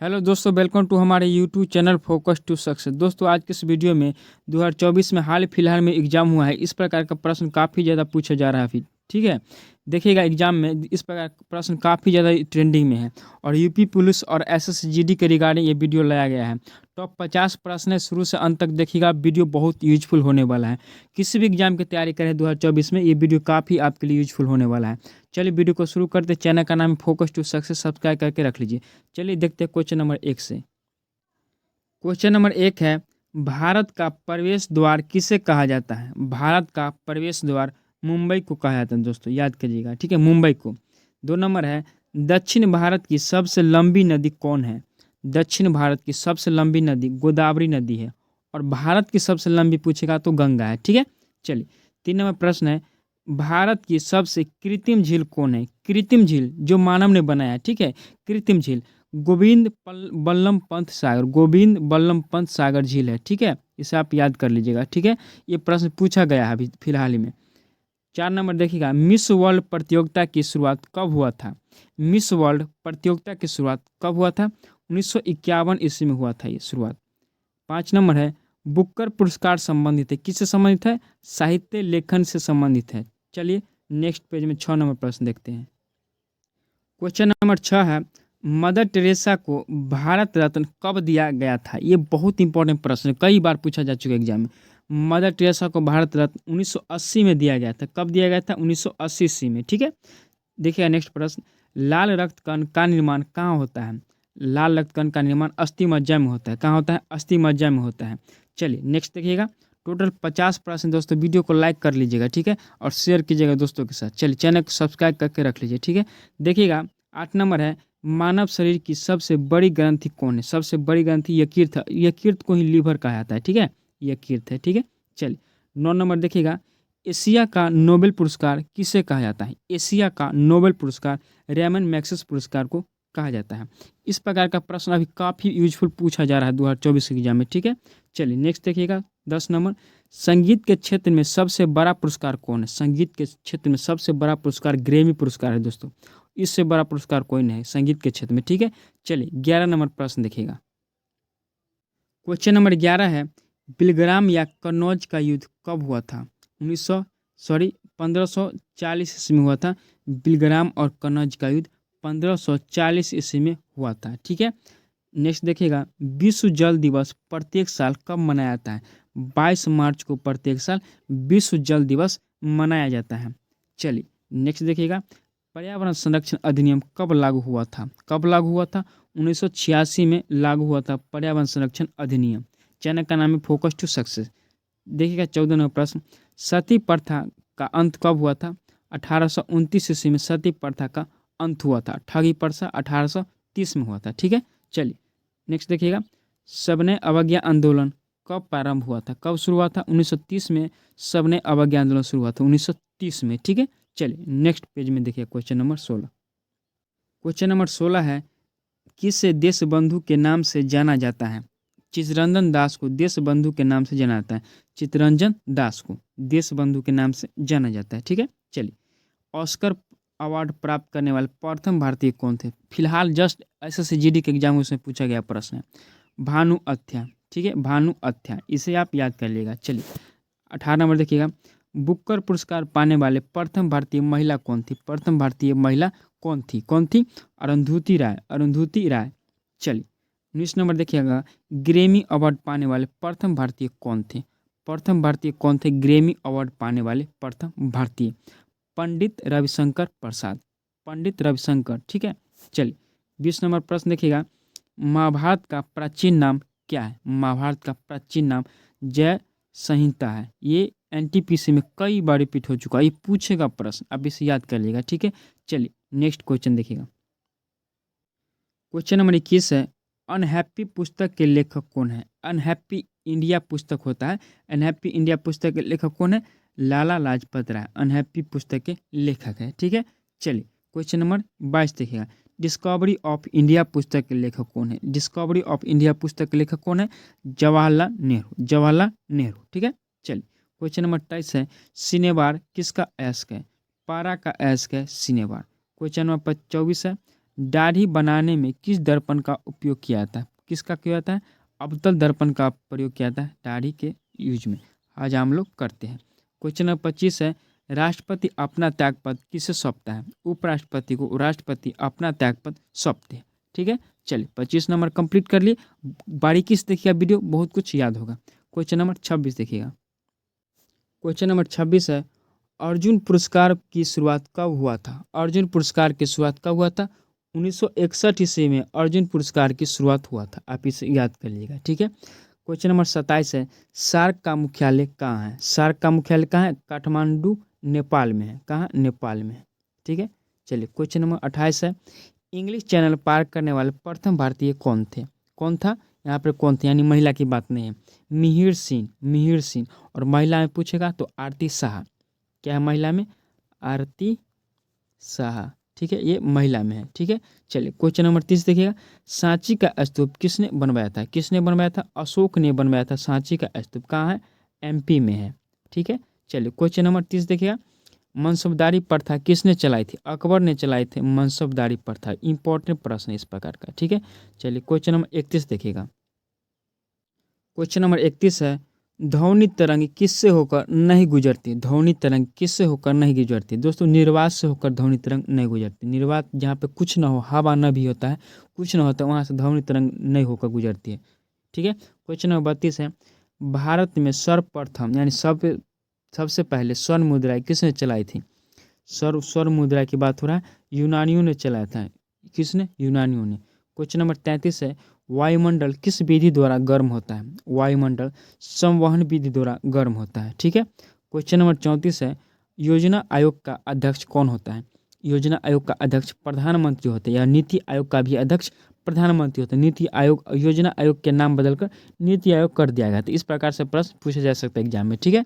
Hello दोस्तों, welcome to हमारे YouTube channel focus to success. दोस्तों, आज के इस वीडियो में 2024 में हाल फिलहाल में एग्जाम हुआ है। इस प्रकार का प्रश्न काफ़ी ज़्यादा पूछा जा रहा है। फिर ठीक है, देखिएगा एग्जाम में इस प्रकार का प्रश्न काफ़ी ज़्यादा ट्रेंडिंग में है और यूपी पुलिस और एसएसजीडी के रिगार्डिंग ये वीडियो लाया गया है। टॉप 50 प्रश्न है, शुरू से अंत तक देखिएगा, वीडियो बहुत यूजफुल होने वाला है। किसी भी एग्जाम की तैयारी करें 2024 में, ये वीडियो काफ़ी आपके लिए यूजफुल होने वाला है। चलिए वीडियो को शुरू करते। चैनल का नाम फोकस टू सक्सेस, सब्सक्राइब करके रख लीजिए। चलिए देखते हैं क्वेश्चन नंबर 1 से। क्वेश्चन नंबर 1 है, भारत का प्रवेश द्वार किसे कहा जाता है? भारत का प्रवेश द्वार मुंबई को कहा जाता है। दोस्तों याद करिएगा, ठीक है, मुंबई को। 2 नंबर है, दक्षिण भारत की सबसे लंबी नदी कौन है? दक्षिण भारत की सबसे लंबी नदी गोदावरी नदी है और भारत की सबसे लंबी पूछेगा तो गंगा है। ठीक है, चलिए 3 नंबर प्रश्न है, भारत की सबसे कृत्रिम झील कौन है? कृत्रिम झील जो मानव ने बनाया है, ठीक है, कृत्रिम झील बल्लभ पंत सागर, गोविंद बल्लभ पंत सागर झील है। ठीक है, इसे आप याद कर लीजिएगा। ठीक है, ये प्रश्न पूछा गया है अभी फिलहाल ही में। 4 नंबर देखिएगा, मिस वर्ल्ड प्रतियोगिता की शुरुआत कब हुआ था? मिस वर्ल्ड प्रतियोगिता की शुरुआत कब हुआ था? 1951 ईस्वी में हुआ था ये शुरुआत। 5 नंबर है, बुकर पुरस्कार संबंधित है, किससे संबंधित है? साहित्य लेखन से संबंधित है। चलिए नेक्स्ट पेज में 6 नंबर प्रश्न देखते हैं। क्वेश्चन नंबर 6 है, मदर टेरेसा को भारत रत्न कब दिया गया था? ये बहुत इंपॉर्टेंट प्रश्न है, कई बार पूछा जा चुका है एग्जाम में। मदर टेरेसा को भारत रत्न 1980 में दिया गया था। कब दिया गया था? 1980 ईस्वी में। ठीक है, देखिए नेक्स्ट प्रश्न, लाल रक्त कण का निर्माण कहाँ होता है? लाल रक्त कण का निर्माण अस्थि मज्जा में होता है। कहाँ होता है? अस्थि मज्जा में होता है। चलिए नेक्स्ट देखिएगा, टोटल 50 प्रश्न। दोस्तों वीडियो को लाइक कर लीजिएगा, ठीक है, और शेयर कीजिएगा दोस्तों के साथ। चलिए चैनल को सब्सक्राइब करके रख लीजिए। ठीक है, देखिएगा 8 नंबर है, मानव शरीर की सबसे बड़ी ग्रंथि कौन है? सबसे बड़ी ग्रंथि यकृत है। यकृत को ही लीवर कहा जाता है। ठीक है, यकृत है। ठीक है, चलिए 9 नंबर देखिएगा, एशिया का नोबेल पुरस्कार किसे कहा जाता है? एशिया का नोबेल पुरस्कार रेमन मैग्सेस पुरस्कार को कहा जाता है। इस प्रकार का प्रश्न अभी काफ़ी यूजफुल पूछा जा रहा है 2024 के एग्जाम में। ठीक है, चलिए नेक्स्ट देखिएगा 10 नंबर, संगीत के क्षेत्र में सबसे बड़ा पुरस्कार कौन है? संगीत के क्षेत्र में सबसे बड़ा पुरस्कार ग्रैमी पुरस्कार है। दोस्तों इससे बड़ा पुरस्कार कोई नहीं है संगीत के क्षेत्र में। ठीक है, चलिए 11 नंबर प्रश्न देखिएगा। क्वेश्चन नंबर 11 है, बिलग्राम या कन्नौज का युद्ध कब हुआ था? 1540 ईस्वी में हुआ था। बिलग्राम और कन्नौज का युद्ध 1540 ईस्वी में हुआ था। ठीक है, नेक्स्ट देखिएगा, विश्व जल दिवस प्रत्येक साल कब मनाया जाता है? 22 मार्च को प्रत्येक साल विश्व जल दिवस मनाया जाता है। चलिए नेक्स्ट देखिएगा, पर्यावरण संरक्षण अधिनियम कब लागू हुआ था? कब लागू हुआ था? 1986 में लागू हुआ था पर्यावरण संरक्षण अधिनियम। चैनल का नाम है फोकस टू सक्सेस। देखिएगा 14 नंबर प्रश्न, सती प्रथा का अंत कब हुआ था? 1829 ईस्वी में सती प्रथा का अंत हुआ था। ठगी प्रथा 1830 में हुआ था। ठीक है, चलिए नेक्स्ट देखिएगा, सबने अवज्ञा आंदोलन कब प्रारंभ हुआ था? कब शुरू हुआ था? 1930 में सबने अवज्ञा आंदोलन शुरू हुआ था, 1930 में। ठीक है, चलिए नेक्स्ट पेज में देखिए क्वेश्चन नंबर 16। क्वेश्चन नंबर 16 है, किसे देशबंधु के नाम से जाना जाता है? चित्तरंजन दास को देशबंधु के नाम से जाना जाता है। चित्तरंजन दास को देशबंधु के नाम से जाना जाता है। ठीक है, चलिए ऑस्कर अवार्ड प्राप्त करने वाले प्रथम भारतीय कौन थे? फिलहाल जस्ट एसएससीजीडी के एग्जाम में उसमें पूछा गया प्रश्न है, भानु अथ्या। ठीक है, भानु अथ्या, इसे आप याद कर लीजिएगा। चलिए 18 नंबर देखिएगा, बुकर पुरस्कार पाने वाले प्रथम भारतीय महिला कौन थी? प्रथम भारतीय महिला कौन थी? कौन थी? अरुंधति राय, अरुंधति राय। चलिए 19 नंबर देखिएगा, ग्रैमी अवार्ड पाने वाले प्रथम भारतीय कौन थे? प्रथम भारतीय कौन थे ग्रैमी अवार्ड पाने वाले प्रथम भारतीय? पंडित रविशंकर प्रसाद, पंडित रविशंकर। ठीक है, चलिए 20 नंबर प्रश्न देखिएगा, महाभारत का प्राचीन नाम क्या है? महाभारत का प्राचीन नाम जय संहिता है। ये एनटीपीसी में कई बार रिपीट हो चुका है, ये पूछेगा प्रश्न, अब इसे याद कर लीजिएगा। ठीक है, चलिए नेक्स्ट क्वेश्चन देखिएगा। क्वेश्चन नंबर 21 है, अनहैप्पी पुस्तक के लेखक कौन है? अनहैप्पी इंडिया पुस्तक होता है। अनहैप्पी इंडिया पुस्तक के लेखक कौन है? लाला लाजपत राय अनहैप्पी पुस्तक के लेखक है। ठीक है, चलिए क्वेश्चन नंबर 22 देखिएगा, डिस्कवरी ऑफ इंडिया पुस्तक के लेखक कौन है? डिस्कवरी ऑफ इंडिया पुस्तक के लेखक कौन है? जवाहरलाल नेहरू, जवाहरलाल नेहरू। ठीक है, चलिए क्वेश्चन नंबर 23 है, सिनेवार किसका अयस्क है? पारा का अयस्क है सिनेवार। क्वेश्चन नंबर 24 है, दाढ़ी बनाने में किस दर्पण का उपयोग किया जाता है? किसका किया जाता है? अवतल दर्पण का प्रयोग किया जाता है दाढ़ी के यूज में। आज हम लोग करते हैं। क्वेश्चन नंबर 25 है, राष्ट्रपति अपना त्यागपत्र किसे सौंपता है? उपराष्ट्रपति को राष्ट्रपति अपना त्यागपत्र सौंपते हैं। ठीक है, चलिए 25 नंबर कंप्लीट कर लिए। बारीकी से देखिएगा वीडियो, बहुत कुछ याद होगा। क्वेश्चन नंबर 26 देखिएगा। क्वेश्चन नंबर 26 है, अर्जुन पुरस्कार की शुरुआत कब हुआ था? अर्जुन पुरस्कार की शुरुआत कब हुआ था? 1961 ईस्वी में अर्जुन पुरस्कार की शुरुआत हुआ था। आप इसे याद कर लीजिएगा। ठीक है, क्वेश्चन नंबर 27 है, सार्क का मुख्यालय कहाँ है? सार्क का मुख्यालय कहाँ है? काठमांडू नेपाल में है। कहाँ? नेपाल में है। ठीक है, चलिए क्वेश्चन नंबर 28 है, इंग्लिश चैनल पार करने वाले प्रथम भारतीय कौन थे? कौन था? यहाँ पर कौन थे, यानी महिला की बात नहीं है। मिहिर सिंह, मिहिर सिंह। और महिला में पूछेगा तो आरती शाह। क्या है महिला में? आरती शाह। ठीक है, ये महिला में है। ठीक है, चलिए क्वेश्चन नंबर 30 देखिएगा, सांची का स्तूप किसने बनवाया था? किसने बनवाया था? अशोक ने बनवाया था। सांची का स्तूप कहाँ है? एमपी में है। ठीक है, चलिए क्वेश्चन नंबर 30 देखिएगा, मनसबदारी प्रथा किसने चलाई थी? अकबर ने चलाई थी मनसबदारी प्रथा। इंपॉर्टेंट प्रश्न है इस प्रकार का। ठीक है, चलिए क्वेश्चन नंबर 31 देखिएगा। क्वेश्चन नंबर 31 है, ध्वनि तरंग किससे होकर नहीं गुजरती? ध्वनि तरंग किससे होकर नहीं गुजरती? दोस्तों निर्वात से होकर ध्वनि तरंग नहीं गुजरती। निर्वात जहाँ पे कुछ ना हो, हवा ना भी होता है, कुछ ना होता है, वहाँ से ध्वनि तरंग नहीं होकर गुजरती है। ठीक है, क्वेश्चन नंबर 32 है, भारत में सर्वप्रथम यानी सबसे पहले स्वर्ण मुद्राएं किसने चलाई थी? स्वर्ण मुद्रा की बात हो रहा है, यूनानियों ने चलाया था। किसने? यूनानियों ने। क्वेश्चन नंबर 33 है, वायुमंडल किस विधि द्वारा गर्म होता है? वायुमंडल संवहन विधि द्वारा गर्म होता है। ठीक है, क्वेश्चन नंबर 34 है, योजना आयोग का अध्यक्ष कौन होता है? योजना आयोग का अध्यक्ष प्रधानमंत्री होते हैं, या नीति आयोग का भी अध्यक्ष प्रधानमंत्री होते हैं। नीति आयोग, योजना आयोग के नाम बदलकर नीति आयोग कर दिया गया। तो इस प्रकार से प्रश्न पूछा जा सकता है एग्जाम में। ठीक है,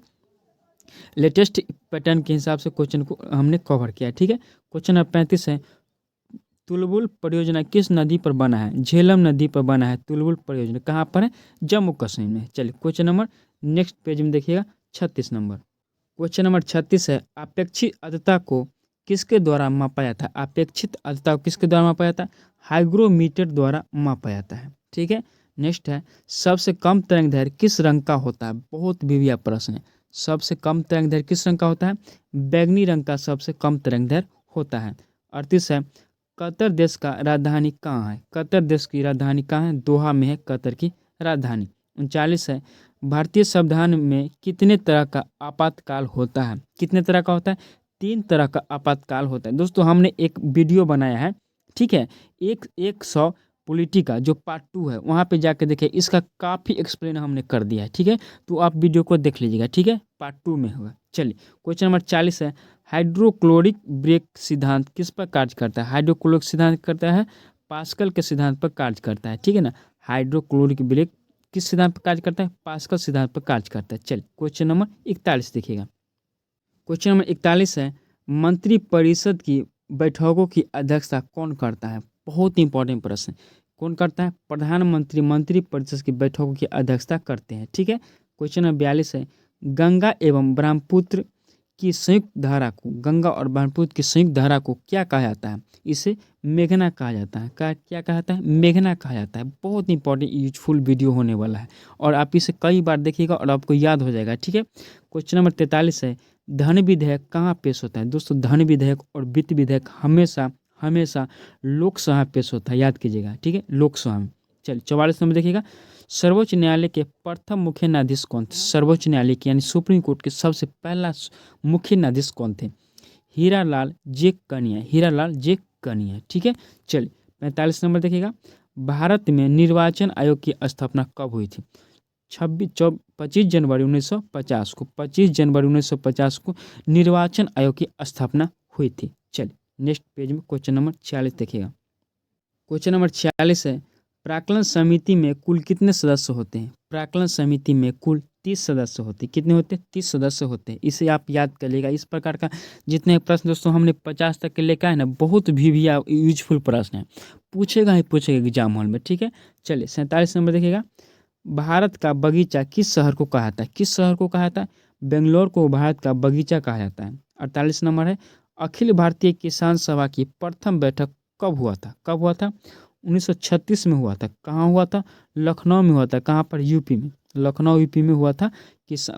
लेटेस्ट पैटर्न के हिसाब से क्वेश्चन को हमने कवर किया। ठीक है, क्वेश्चन नंबर 35 है, तुलबुल परियोजना किस नदी पर बना है? झेलम नदी पर बना है तुलबुल परियोजना। कहाँ पर है? जम्मू कश्मीर में। चलिए क्वेश्चन नंबर नेक्स्ट पेज में देखिएगा, 36 नंबर। क्वेश्चन नंबर 36 है, अपेक्षित आर्द्रता को किसके द्वारा मापा जाता है? अपेक्षित आर्द्रता को किसके द्वारा मापा जाता है? हाइग्रोमीटर द्वारा मापा जाता है। ठीक है, नेक्स्ट है, सबसे कम तरंगदैर्घ्य किस रंग का होता है? बहुत बढ़िया प्रश्न है। सबसे कम तरंगदैर्घ्य किस रंग का होता है? बैगनी रंग का सबसे कम तरंगदैर्घ्य होता है। 38 है, कतर देश का राजधानी कहाँ है? कतर देश की राजधानी कहाँ है? दोहा में है कतर की राजधानी। 39 है, भारतीय संविधान में कितने तरह का आपातकाल होता है? कितने तरह का होता है? 3 तरह का आपातकाल होता है। दोस्तों हमने एक वीडियो बनाया है, ठीक है, 100 पॉलिटी का जो पार्ट 2 है, वहाँ पे जाके देखिए, इसका काफ़ी एक्सप्लेन हमने कर दिया है। ठीक है, तो आप वीडियो को देख लीजिएगा। ठीक है, पार्ट 2 में होगा। चलिए क्वेश्चन नंबर 40 है, हाइड्रोक्लोरिक ब्रेक सिद्धांत किस पर कार्य करता है? हाइड्रोक्लोरिक सिद्धांत करता है पास्कल के सिद्धांत पर कार्य करता है। ठीक है ना, हाइड्रोक्लोरिक ब्रेक किस सिद्धांत पर कार्य करता है? पास्कल सिद्धांत पर कार्य करता है। चलिए क्वेश्चन नंबर 41 देखिएगा। क्वेश्चन नंबर 41 है, मंत्रिपरिषद की बैठकों की अध्यक्षता कौन करता है? बहुत इंपॉर्टेंट प्रश्न। कौन करता है? प्रधानमंत्री मंत्रिपरिषद की बैठकों की अध्यक्षता करते हैं। ठीक है, क्वेश्चन नंबर 42 है, गंगा एवं ब्रह्मपुत्र की संयुक्त धारा को, गंगा और ब्रह्मपुत्र की संयुक्त धारा को क्या कहा जाता है? इसे मेघना कहा जाता है। क्या कहा जाता है? मेघना कहा जाता है। बहुत इंपॉर्टेंट यूजफुल वीडियो होने वाला है, और आप इसे कई बार देखिएगा और आपको याद हो जाएगा। ठीक है, क्वेश्चन नंबर 43 है, धन विधेयक कहाँ पेश होता है? दोस्तों धन विधेयक और वित्त विधेयक हमेशा हमेशा लोकसभा पेश होता है, याद कीजिएगा। ठीक है, लोकसभा में। चलिए 44 नंबर देखिएगा, सर्वोच्च न्यायालय के प्रथम मुख्य न्यायाधीश कौन थे? सर्वोच्च न्यायालय के यानी सुप्रीम कोर्ट के सबसे पहला मुख्य न्यायाधीश कौन थे? हीरालाल जे कनिया। हीरालाल जे कनिया। ठीक है, चलिए 45 नंबर देखिएगा, भारत में निर्वाचन आयोग की स्थापना कब हुई थी? 25 जनवरी 1950 को, 25 जनवरी 1950 को निर्वाचन आयोग की स्थापना हुई थी। चलिए नेक्स्ट पेज में क्वेश्चन नंबर 46 देखिएगा। क्वेश्चन नंबर 46 है, प्राक्कलन समिति में कुल कितने सदस्य होते हैं? प्राक्कलन समिति में कुल 30 सदस्य होते हैं। कितने होते हैं? 30 सदस्य होते हैं। इसे आप याद कर लीजिएगा। इस प्रकार का जितने प्रश्न दोस्तों हमने 50 तक के लेकर है ना, बहुत भी यूजफुल प्रश्न है, पूछेगा ही पूछेगा एग्जाम हॉल में। ठीक है, चलिए 47 नंबर देखिएगा, भारत का बगीचा किस शहर को कहा जाता है? किस शहर को कहा जाता है? बेंगलोर को भारत का बगीचा कहा जाता है। 48 नंबर है, अखिल भारतीय किसान सभा की प्रथम बैठक कब हुआ था? 1936 में हुआ था। कहाँ हुआ था? लखनऊ में हुआ था। कहाँ पर? यूपी में। लखनऊ यूपी में हुआ था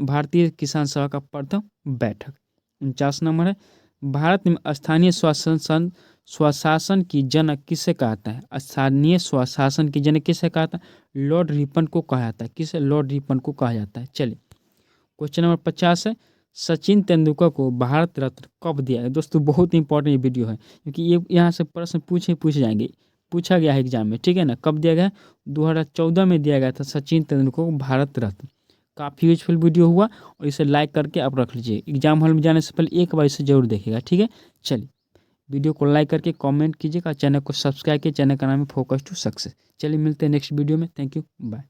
भारतीय किसान सभा का प्रथम बैठक। 49 नंबर है, भारत में स्थानीय स्वशासन की जनक किसे कहता है? स्थानीय स्वशासन की जनक किसे कहता है? लॉर्ड रिपन को कहा जाता है। किसे? लॉर्ड रिपन को कहा जाता है। चलिए क्वेश्चन नंबर 50 है, सचिन तेंदुलकर को भारत रत्न कब दिया गया? दोस्तों बहुत इंपॉर्टेंट ये वीडियो है, क्योंकि ये यहाँ से प्रश्न पूछे जाएंगे, पूछा गया है एग्जाम में, ठीक है ना। कब दिया गया? 2014 में दिया गया था सचिन तेंदुलकर को भारत रत्न। काफ़ी यूजफुल वीडियो हुआ, और इसे लाइक करके आप रख लीजिए। एग्जाम हॉल में जाने से पहले एक बार इसे जरूर देखिएगा, ठीक है। चलिए वीडियो को लाइक करके कमेंट कीजिएगा, चैनल को सब्सक्राइब कीजिए। चैनल का नाम है फोकस टू सक्सेस। चलिए मिलते हैं नेक्स्ट वीडियो में। Thank you, bye.